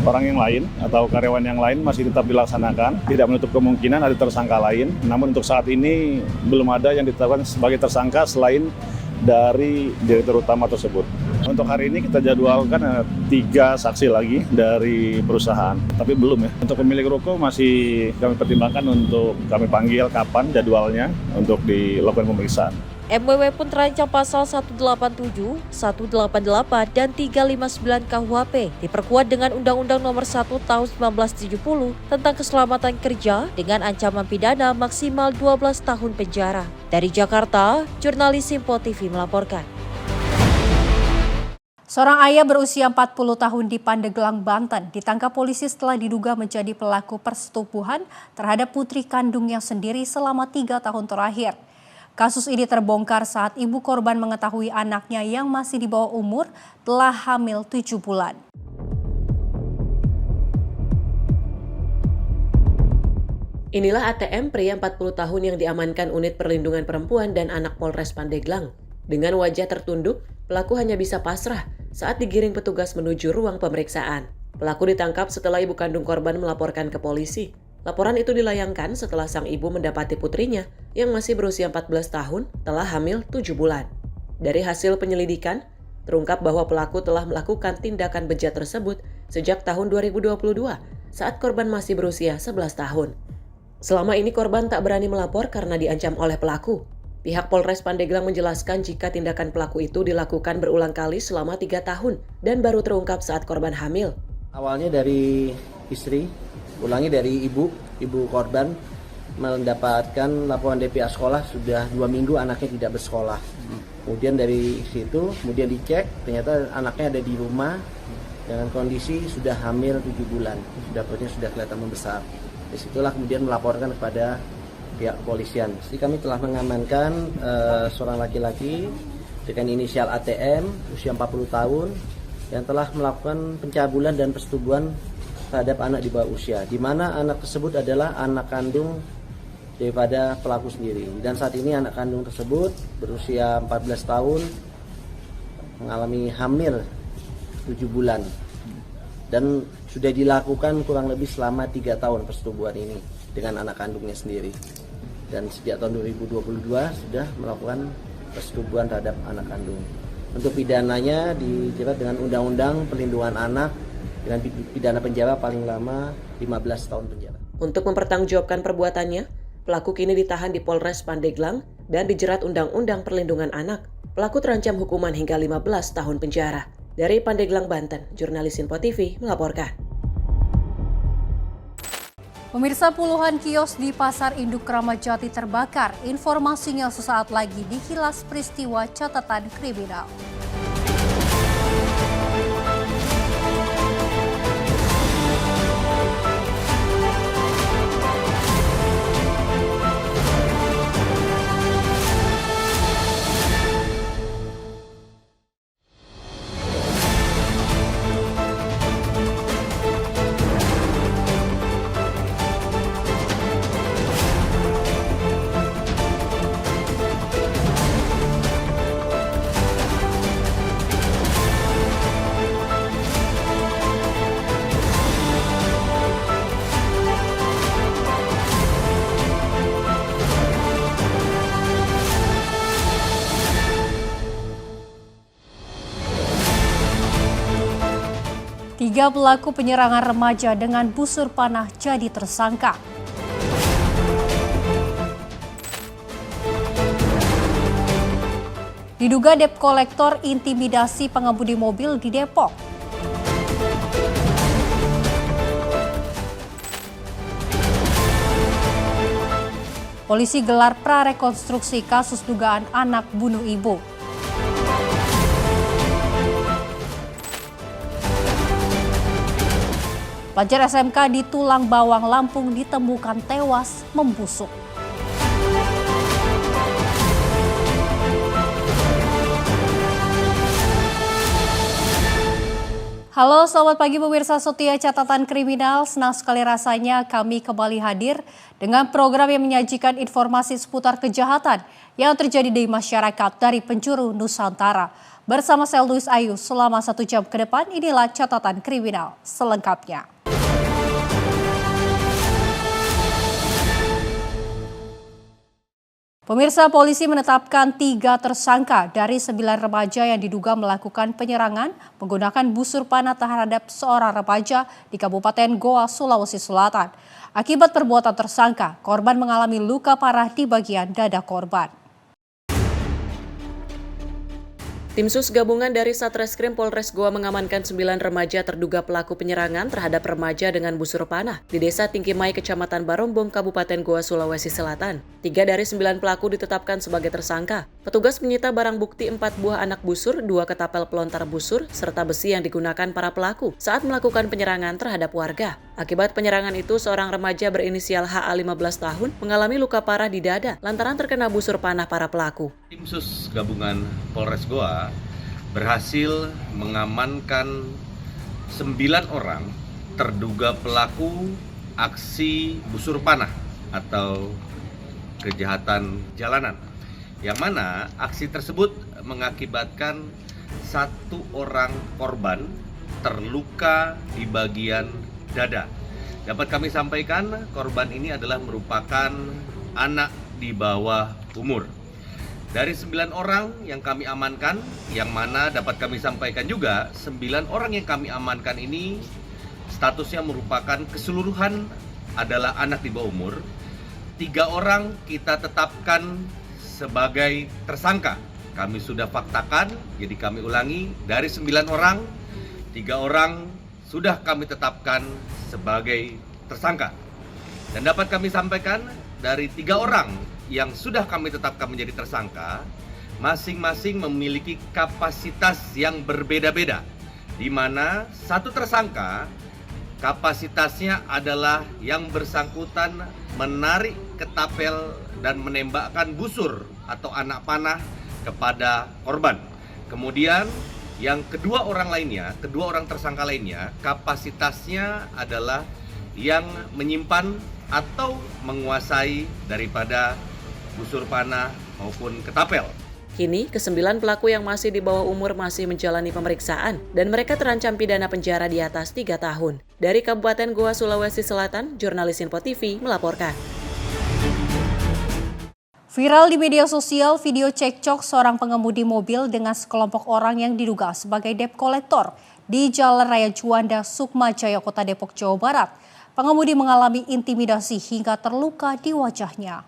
orang yang lain atau karyawan yang lain masih tetap dilaksanakan, tidak menutup kemungkinan ada tersangka lain. Namun untuk saat ini belum ada yang ditetapkan sebagai tersangka selain dari Direktur Utama tersebut. Untuk hari ini kita jadwalkan 3 saksi lagi dari perusahaan, tapi belum ya. Untuk pemilik ruko masih kami pertimbangkan untuk kami panggil kapan jadwalnya untuk dilakukan pemeriksaan. MWW pun terancam pasal 187, 188, dan 359 KUHP, diperkuat dengan Undang-Undang Nomor 1 Tahun 1970 tentang Keselamatan Kerja dengan ancaman pidana maksimal 12 tahun penjara. Dari Jakarta, jurnalis Simpo TV melaporkan. Seorang ayah berusia 40 tahun di Pandeglang, Banten ditangkap polisi setelah diduga menjadi pelaku persetubuhan terhadap putri kandungnya sendiri selama 3 tahun terakhir. Kasus ini terbongkar saat ibu korban mengetahui anaknya yang masih di bawah umur telah hamil 7 bulan. Inilah ATM pria 40 tahun yang diamankan Unit Perlindungan Perempuan dan Anak Polres Pandeglang. Dengan wajah tertunduk, pelaku hanya bisa pasrah saat digiring petugas menuju ruang pemeriksaan. Pelaku ditangkap setelah ibu kandung korban melaporkan ke polisi. Laporan itu dilayangkan setelah sang ibu mendapati putrinya yang masih berusia 14 tahun telah hamil 7 bulan. Dari hasil penyelidikan, terungkap bahwa pelaku telah melakukan tindakan bejat tersebut sejak tahun 2022 saat korban masih berusia 11 tahun. Selama ini korban tak berani melapor karena diancam oleh pelaku. Pihak Polres Pandeglang menjelaskan jika tindakan pelaku itu dilakukan berulang kali selama 3 tahun dan baru terungkap saat korban hamil. Awalnya dari istri, ulangnya dari ibu korban mendapatkan laporan DPA sekolah sudah 2 minggu anaknya tidak bersekolah. Kemudian dari situ, kemudian dicek ternyata anaknya ada di rumah dengan kondisi sudah hamil 7 bulan, perutnya sudah kelihatan membesar. Disitulah kemudian melaporkan kepada pihak kepolisian. Jadi kami telah mengamankan seorang laki-laki dengan inisial ATM, usia 40 tahun, yang telah melakukan pencabulan dan persetubuhan terhadap anak di bawah usia, di mana anak tersebut adalah anak kandung daripada pelaku sendiri. Dan saat ini anak kandung tersebut berusia 14 tahun, mengalami hamil 7 bulan. Dan sudah dilakukan kurang lebih selama 3 tahun persetubuhan ini dengan anak kandungnya sendiri. Dan sejak tahun 2022 sudah melakukan persetubuhan terhadap anak kandung. Untuk pidananya dijerat dengan Undang-Undang Perlindungan Anak dengan pidana penjara paling lama 15 tahun penjara. Untuk mempertanggungjawabkan perbuatannya, pelaku kini ditahan di Polres Pandeglang dan dijerat Undang-Undang Perlindungan Anak. Pelaku terancam hukuman hingga 15 tahun penjara. Dari Pandeglang, Banten, jurnalis Info TV melaporkan. Pemirsa, puluhan kios di Pasar Induk Kramat Jati terbakar. Informasinya sesaat lagi di Kilas Peristiwa Catatan Kriminal. Tiga pelaku penyerangan remaja dengan busur panah jadi tersangka. Diduga debt kolektor intimidasi pengemudi mobil di Depok. Polisi gelar prarekonstruksi kasus dugaan anak bunuh ibu. Pelajar SMK di Tulang Bawang, Lampung ditemukan tewas membusuk. Halo, selamat pagi pemirsa setia Catatan Kriminal. Senang sekali rasanya kami kembali hadir dengan program yang menyajikan informasi seputar kejahatan yang terjadi di masyarakat dari penjuru Nusantara. Bersama saya Luis Ayu, selama 1 jam ke depan inilah Catatan Kriminal selengkapnya. Pemirsa, polisi menetapkan 3 tersangka dari 9 remaja yang diduga melakukan penyerangan menggunakan busur panah terhadap seorang remaja di Kabupaten Goa, Sulawesi Selatan. Akibat perbuatan tersangka, korban mengalami luka parah di bagian dada korban. Tim Sus gabungan dari Satreskrim Polres Goa mengamankan 9 remaja terduga pelaku penyerangan terhadap remaja dengan busur panah di Desa Tingkimai, Kecamatan Barombong, Kabupaten Goa, Sulawesi Selatan. 3 dari 9 pelaku ditetapkan sebagai tersangka. Petugas menyita barang bukti 4 buah anak busur, 2 ketapel pelontar busur, serta besi yang digunakan para pelaku saat melakukan penyerangan terhadap warga. Akibat penyerangan itu, seorang remaja berinisial HA 15 tahun mengalami luka parah di dada lantaran terkena busur panah para pelaku. Tim Sus gabungan Polres Goa berhasil mengamankan 9 orang terduga pelaku aksi busur panah atau kejahatan jalanan, yang mana aksi tersebut mengakibatkan 1 orang korban terluka di bagian dada. Dapat kami sampaikan, korban ini adalah merupakan anak di bawah umur. Dari 9 orang yang kami amankan, yang mana dapat kami sampaikan juga 9 orang yang kami amankan ini statusnya merupakan keseluruhan adalah anak di bawah umur. 3 orang kita tetapkan sebagai tersangka. Kami sudah faktakan, jadi kami ulangi, dari 9 orang, 3 orang sudah kami tetapkan sebagai tersangka. Dan dapat kami sampaikan, dari 3 orang yang sudah kami tetapkan menjadi tersangka, masing-masing memiliki kapasitas yang berbeda-beda, di mana satu tersangka kapasitasnya adalah yang bersangkutan menarik ketapel dan menembakkan busur atau anak panah kepada korban. Kemudian yang kedua orang tersangka lainnya kapasitasnya adalah yang menyimpan atau menguasai daripada busur panah maupun ketapel. Kini, ke-9 pelaku yang masih di bawah umur masih menjalani pemeriksaan dan mereka terancam pidana penjara di atas 3 tahun. Dari Kabupaten Goa, Sulawesi Selatan, jurnalis Info TV melaporkan. Viral di media sosial video cekcok seorang pengemudi mobil dengan sekelompok orang yang diduga sebagai debt collector di Jalan Raya Juanda, Sukma Jaya, Kota Depok, Jawa Barat. Pengemudi mengalami intimidasi hingga terluka di wajahnya.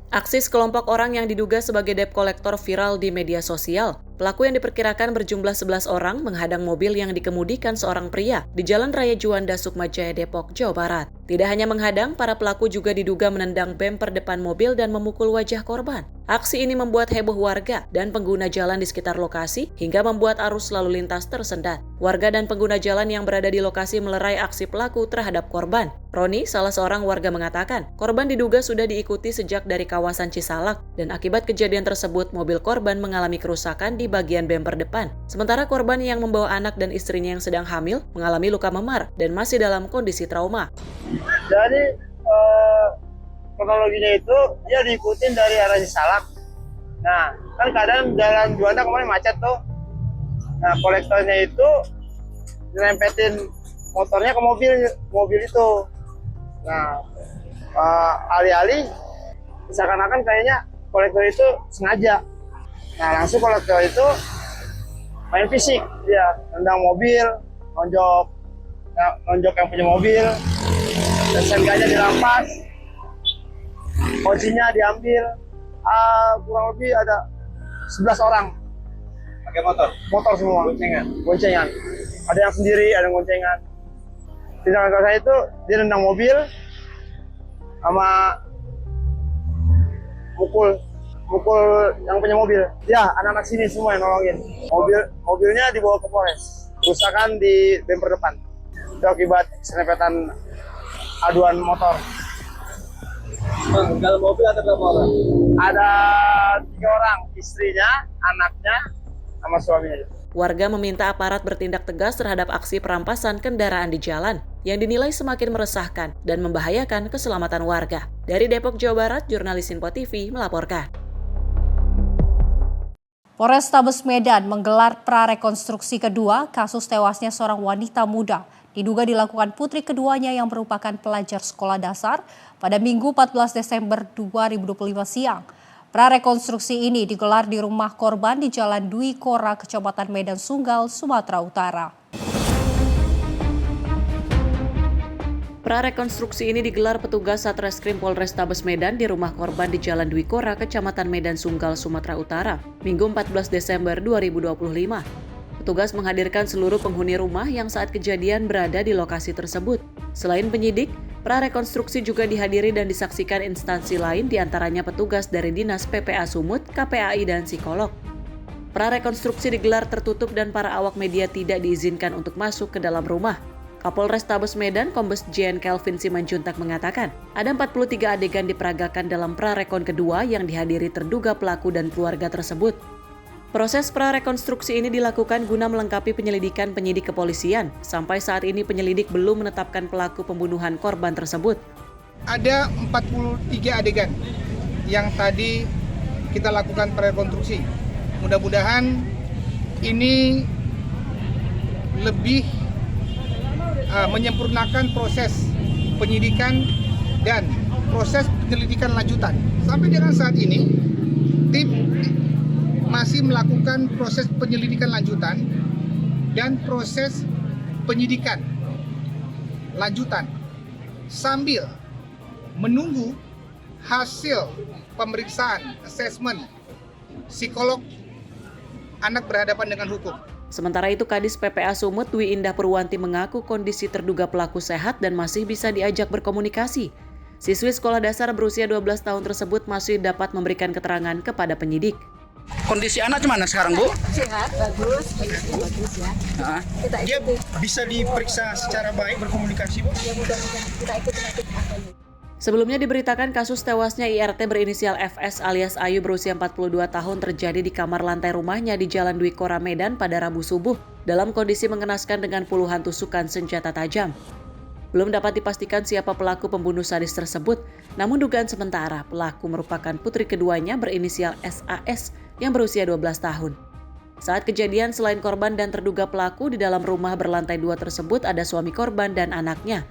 Aksi sekelompok orang yang diduga sebagai debt collector viral di media sosial. Pelaku yang diperkirakan berjumlah 11 orang menghadang mobil yang dikemudikan seorang pria di Jalan Raya Juanda, Sukma Jaya, Depok, Jawa Barat. Tidak hanya menghadang, para pelaku juga diduga menendang bemper depan mobil dan memukul wajah korban. Aksi ini membuat heboh warga dan pengguna jalan di sekitar lokasi hingga membuat arus lalu lintas tersendat. Warga dan pengguna jalan yang berada di lokasi melerai aksi pelaku terhadap korban. Roni, salah seorang warga, mengatakan korban diduga sudah diikuti sejak dari kawasan Cisalak dan akibat kejadian tersebut mobil korban mengalami kerusakan di bagian bemper depan. Sementara korban yang membawa anak dan istrinya yang sedang hamil mengalami luka memar dan masih dalam kondisi trauma. Jadi kronologinya itu dia diikutin dari arah Cisalak. Nah, kan keadaan jalan Juanda kemarin macet tuh. Nah, kolektornya itu nyerempetin motornya ke mobil itu. Nah, alih-alih seakan-akan kayaknya kolektor itu sengaja. Nah, langsung kolektor itu main fisik, dia tendang mobil, nonjok yang punya mobil, dan sengganya dirampas, kuncinya diambil. Kurang lebih ada 11 orang. Pakai motor semua. Goncengan. Ada yang sendiri, ada yang goncengan. Tindakan saya itu dia nendang mobil sama mukul yang punya mobil. Ya, anak-anak sini semua yang nolongin. Mobilnya dibawa ke Polres. Kerusakan di bemper depan. Itu akibat serempetan aduan motor. Dalam mobil ada berapa orang? Ada 3 orang, istrinya, anaknya, sama suaminya. Warga meminta aparat bertindak tegas terhadap aksi perampasan kendaraan di jalan yang dinilai semakin meresahkan dan membahayakan keselamatan warga. Dari Depok, Jawa Barat, jurnalis Info TV melaporkan. Polrestabes Medan menggelar prarekonstruksi kedua kasus tewasnya seorang wanita muda. Diduga dilakukan putri keduanya yang merupakan pelajar sekolah dasar pada Minggu 14 Desember 2025 siang. Prarekonstruksi ini digelar di rumah korban di Jalan Dwi Kora, Kecamatan Medan Sunggal, Sumatera Utara. Prarekonstruksi ini digelar petugas Satreskrim Polrestabes Medan di rumah korban di Jalan Dwi Kora, Kecamatan Medan Sunggal, Sumatera Utara, Minggu 14 Desember 2025. Petugas menghadirkan seluruh penghuni rumah yang saat kejadian berada di lokasi tersebut. Selain penyidik, prarekonstruksi juga dihadiri dan disaksikan instansi lain, diantaranya petugas dari Dinas PPA Sumut, KPAI, dan psikolog. Prarekonstruksi digelar tertutup dan para awak media tidak diizinkan untuk masuk ke dalam rumah. Kapolrestabes Medan, Kombes Jen Kelvin Simanjuntak mengatakan, ada 43 adegan diperagakan dalam prarekon kedua yang dihadiri terduga pelaku dan keluarga tersebut. Proses prarekonstruksi ini dilakukan guna melengkapi penyelidikan penyidik kepolisian. Sampai saat ini penyelidik belum menetapkan pelaku pembunuhan korban tersebut. Ada 43 adegan yang tadi kita lakukan prarekonstruksi. Mudah-mudahan ini lebih menyempurnakan proses penyidikan dan proses penyelidikan lanjutan. Sampai dengan saat ini, tim masih melakukan proses penyelidikan lanjutan dan proses penyidikan lanjutan sambil menunggu hasil pemeriksaan asesmen psikolog anak berhadapan dengan hukum. Sementara itu, Kadis PPA Sumut Dwi Indah Purwanti mengaku kondisi terduga pelaku sehat dan masih bisa diajak berkomunikasi. Siswi sekolah dasar berusia 12 tahun tersebut masih dapat memberikan keterangan kepada penyidik. Kondisi anak gimana sekarang, Bu? Sehat, bagus, kondisinya bagus ya. Nah, dia bisa diperiksa secara baik, berkomunikasi, Bu? Ya mudah-mudahan kita ikutin nanti akhirnya. Sebelumnya diberitakan kasus tewasnya IRT berinisial FS alias Ayu berusia 42 tahun terjadi di kamar lantai rumahnya di Jalan Dwi Kora, Medan pada Rabu subuh dalam kondisi mengenaskan dengan puluhan tusukan senjata tajam. Belum dapat dipastikan siapa pelaku pembunuh sadis tersebut, namun dugaan sementara pelaku merupakan putri keduanya berinisial SAS yang berusia 12 tahun. Saat kejadian, selain korban dan terduga pelaku, di dalam rumah berlantai 2 tersebut ada suami korban dan anaknya.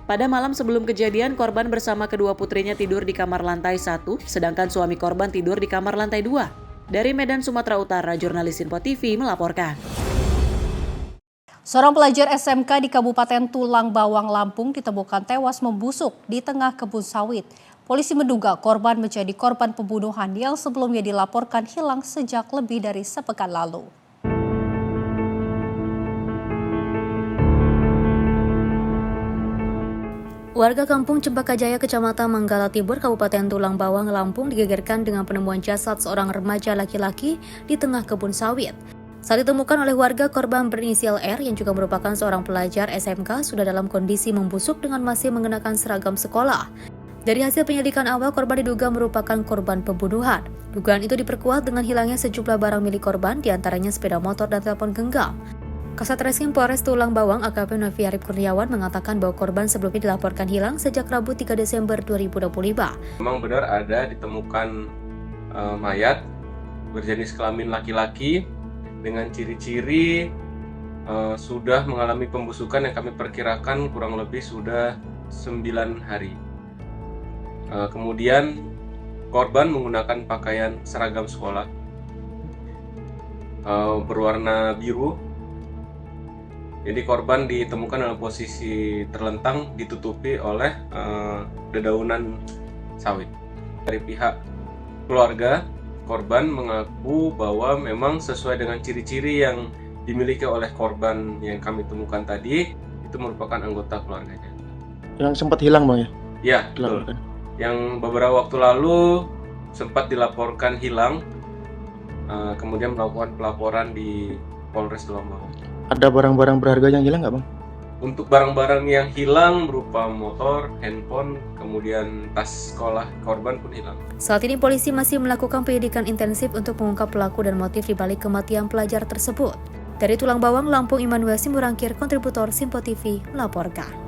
Pada malam sebelum kejadian, korban bersama kedua putrinya tidur di kamar lantai 1, sedangkan suami korban tidur di kamar lantai 2. Dari Medan, Sumatera Utara, jurnalis Info TV melaporkan. Seorang pelajar SMK di Kabupaten Tulang Bawang, Lampung ditemukan tewas membusuk di tengah kebun sawit. Polisi menduga korban menjadi korban pembunuhan yang sebelumnya dilaporkan hilang sejak lebih dari sepekan lalu. Warga kampung Cempakajaya, Kecamatan Manggala Tibur, Kabupaten Tulang Bawang, Lampung digegerkan dengan penemuan jasad seorang remaja laki-laki di tengah kebun sawit. Saat ditemukan oleh warga, korban berinisial R yang juga merupakan seorang pelajar SMK sudah dalam kondisi membusuk dengan masih mengenakan seragam sekolah. Dari hasil penyelidikan awal, korban diduga merupakan korban pembunuhan. Dugaan itu diperkuat dengan hilangnya sejumlah barang milik korban, diantaranya sepeda motor dan telepon genggam. Kasat Reskrim Polres Tulang Bawang AKP Novi Arif Kurniawan mengatakan bahwa korban sebelumnya dilaporkan hilang sejak Rabu 3 Desember 2025. Memang benar ada ditemukan mayat berjenis kelamin laki-laki dengan ciri-ciri sudah mengalami pembusukan yang kami perkirakan kurang lebih sudah 9 hari. Kemudian korban menggunakan pakaian seragam sekolah berwarna biru. Jadi korban ditemukan dalam posisi terlentang ditutupi oleh dedaunan sawit. Dari pihak keluarga, korban mengaku bahwa memang sesuai dengan ciri-ciri yang dimiliki oleh korban yang kami temukan tadi, itu merupakan anggota keluarganya. Yang sempat hilang, Bang, ya? Ya, betul. Yang beberapa waktu lalu sempat dilaporkan hilang, kemudian melakukan pelaporan di Polres Tulang Bawang. Ada barang-barang berharga yang hilang nggak, Bang? Untuk barang-barang yang hilang berupa motor, handphone, kemudian tas sekolah korban pun hilang. Saat ini polisi masih melakukan penyelidikan intensif untuk mengungkap pelaku dan motif dibalik kematian pelajar tersebut. Dari Tulang Bawang, Lampung, Immanuel Simburangkir, kontributor Simpo TV melaporkan.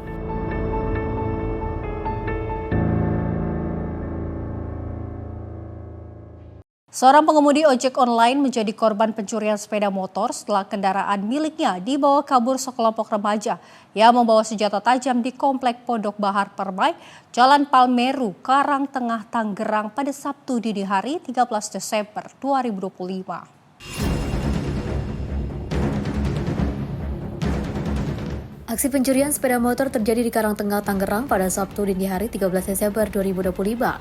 Seorang pengemudi ojek online menjadi korban pencurian sepeda motor setelah kendaraan miliknya dibawa kabur sekelompok remaja yang membawa senjata tajam di Komplek Pondok Bahar Permai, Jalan Palmeru, Karangtengah, Tangerang pada Sabtu dini hari 13 Desember 2025. Aksi pencurian sepeda motor terjadi di Karangtengah, Tangerang pada Sabtu dini hari 13 Desember 2025.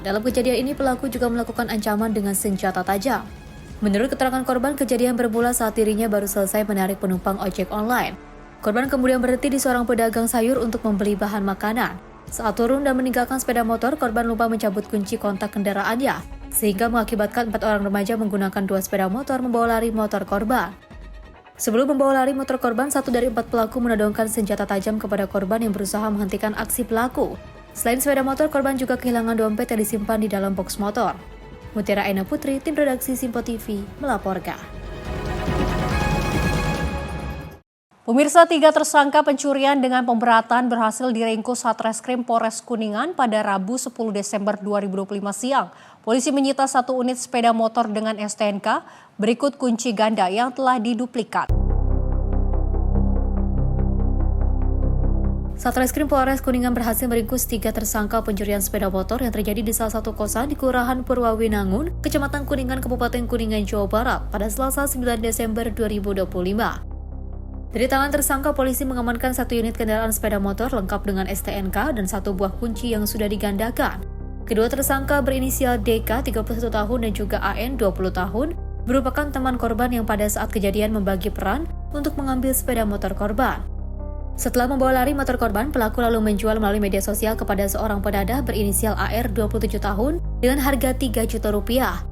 Dalam kejadian ini, pelaku juga melakukan ancaman dengan senjata tajam. Menurut keterangan korban, kejadian bermula saat dirinya baru selesai menarik penumpang ojek online. Korban kemudian berhenti di seorang pedagang sayur untuk membeli bahan makanan. Saat turun dan meninggalkan sepeda motor, korban lupa mencabut kunci kontak kendaraannya, sehingga mengakibatkan 4 orang remaja menggunakan 2 sepeda motor membawa lari motor korban. Sebelum membawa lari motor korban, 1 dari 4 pelaku menodongkan senjata tajam kepada korban yang berusaha menghentikan aksi pelaku. Selain sepeda motor, korban juga kehilangan dompet yang disimpan di dalam box motor. Mutiara Aina Putri, tim redaksi Simpo TV, melaporkan. Pemirsa, 3 tersangka pencurian dengan pemberatan berhasil diringkus Satreskrim Polres Kuningan pada Rabu 10 Desember 2025 siang. Polisi menyita 1 unit sepeda motor dengan STNK, berikut kunci ganda yang telah diduplikat. Satreskrim Polres Kuningan berhasil meringkus 3 tersangka pencurian sepeda motor yang terjadi di salah satu kosan di Kelurahan Purwawinangun, Kecamatan Kuningan, Kabupaten Kuningan, Jawa Barat pada Selasa 9 Desember 2025. Dari tangan tersangka, polisi mengamankan 1 unit kendaraan sepeda motor lengkap dengan STNK dan 1 buah kunci yang sudah digandakan. Kedua tersangka berinisial DK 31 tahun dan juga AN 20 tahun merupakan teman korban yang pada saat kejadian membagi peran untuk mengambil sepeda motor korban. Setelah membawa lari motor korban, pelaku lalu menjual melalui media sosial kepada seorang penadah berinisial AR 27 tahun dengan harga 3 juta rupiah.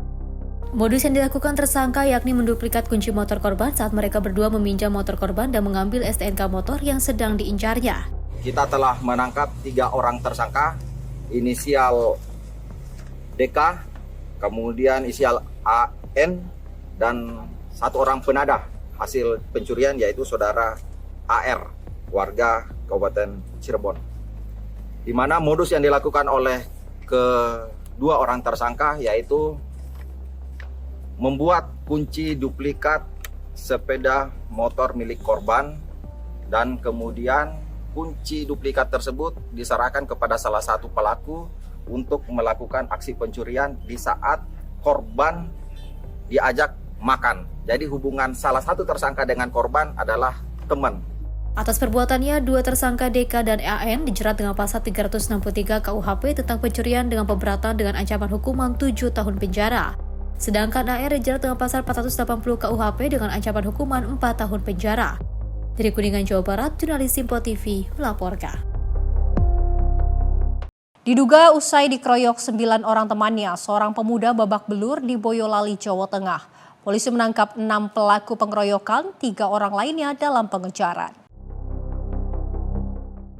Modus yang dilakukan tersangka yakni menduplikat kunci motor korban saat mereka berdua meminjam motor korban dan mengambil STNK motor yang sedang diincarnya. Kita telah menangkap 3 orang tersangka, inisial DK, kemudian inisial AN, dan 1 orang penadah hasil pencurian yaitu saudara AR, warga Kabupaten Cirebon. Di mana modus yang dilakukan oleh kedua orang tersangka yaitu membuat kunci duplikat sepeda motor milik korban dan kemudian kunci duplikat tersebut diserahkan kepada salah satu pelaku untuk melakukan aksi pencurian di saat korban diajak makan. Jadi hubungan salah satu tersangka dengan korban adalah teman. Atas perbuatannya, 2 tersangka DK dan AN dijerat dengan pasal 363 KUHP tentang pencurian dengan pemberatan dengan ancaman hukuman 7 tahun penjara. Sedangkan AR dijerat dengan pasal 480 KUHP dengan ancaman hukuman 4 tahun penjara. Dari Kuningan, Jawa Barat, jurnalis Simpo TV melaporkan. Diduga usai dikeroyok 9 orang temannya, seorang pemuda babak belur di Boyolali, Jawa Tengah. Polisi menangkap 6 pelaku pengeroyokan, 3 orang lainnya dalam pengejaran.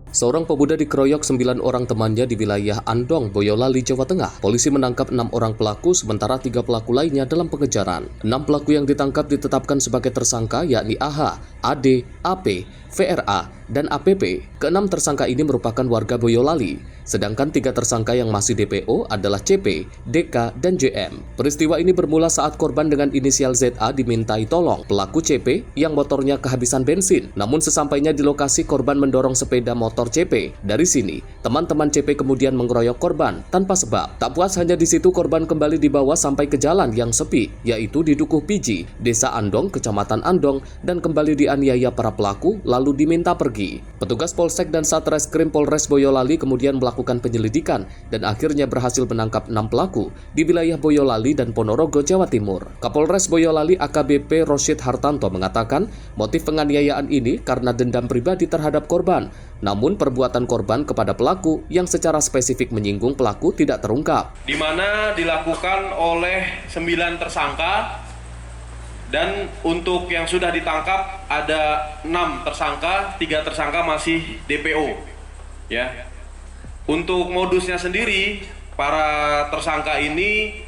Seorang pemuda dikeroyok 9 orang temannya di wilayah Andong, Boyolali, Jawa Tengah. Polisi menangkap 6 orang pelaku, sementara 3 pelaku lainnya dalam pengejaran. 6 pelaku yang ditangkap ditetapkan sebagai tersangka yakni AH, AD, AP, VRA, dan APP. Ke-6 tersangka ini merupakan warga Boyolali, sedangkan 3 tersangka yang masih DPO adalah CP, DK, dan JM. Peristiwa ini bermula saat korban dengan inisial ZA dimintai tolong pelaku CP yang motornya kehabisan bensin. Namun sesampainya di lokasi, korban mendorong sepeda motor CP. Dari sini, teman-teman CP kemudian mengeroyok korban tanpa sebab. Tak puas hanya di situ, korban kembali dibawa sampai ke jalan yang sepi, yaitu di Dukuh Piji, Desa Andong, Kecamatan Andong, dan kembali dianiaya para pelaku lalu diminta pergi. Petugas Polsek dan Satreskrim Polres Boyolali kemudian melakukan penyelidikan dan akhirnya berhasil menangkap 6 pelaku di wilayah Boyolali dan Ponorogo, Jawa Timur. Kapolres Boyolali AKBP Rosyid Hartanto mengatakan motif penganiayaan ini karena dendam pribadi terhadap korban. Namun perbuatan korban kepada pelaku yang secara spesifik menyinggung pelaku tidak terungkap. Di mana dilakukan oleh 9 tersangka. Dan untuk yang sudah ditangkap ada 6 tersangka, 3 tersangka masih DPO. Ya. Untuk modusnya sendiri, para tersangka ini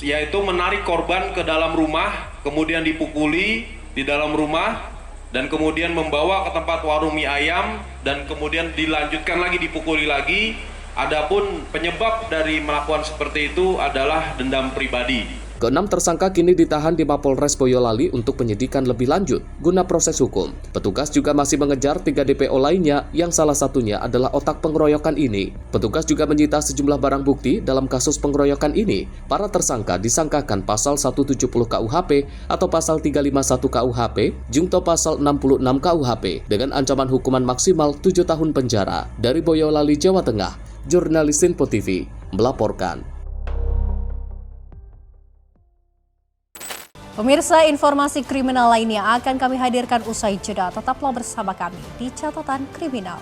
yaitu menarik korban ke dalam rumah, kemudian dipukuli di dalam rumah, dan kemudian membawa ke tempat warung mie ayam, dan kemudian dilanjutkan lagi dipukuli lagi. Adapun penyebab dari melakukan seperti itu adalah dendam pribadi. Keenam tersangka kini ditahan di Mapolres Boyolali untuk penyidikan lebih lanjut guna proses hukum. Petugas juga masih mengejar 3 DPO lainnya yang salah satunya adalah otak pengeroyokan ini. Petugas juga menyita sejumlah barang bukti dalam kasus pengeroyokan ini. Para tersangka disangkakan pasal 170 KUHP atau pasal 351 KUHP, jungto pasal 66 KUHP dengan ancaman hukuman maksimal 7 tahun penjara. Dari Boyolali, Jawa Tengah, jurnalis Info TV melaporkan. Pemirsa, informasi kriminal lainnya akan kami hadirkan usai jeda. Tetaplah bersama kami di Catatan Kriminal.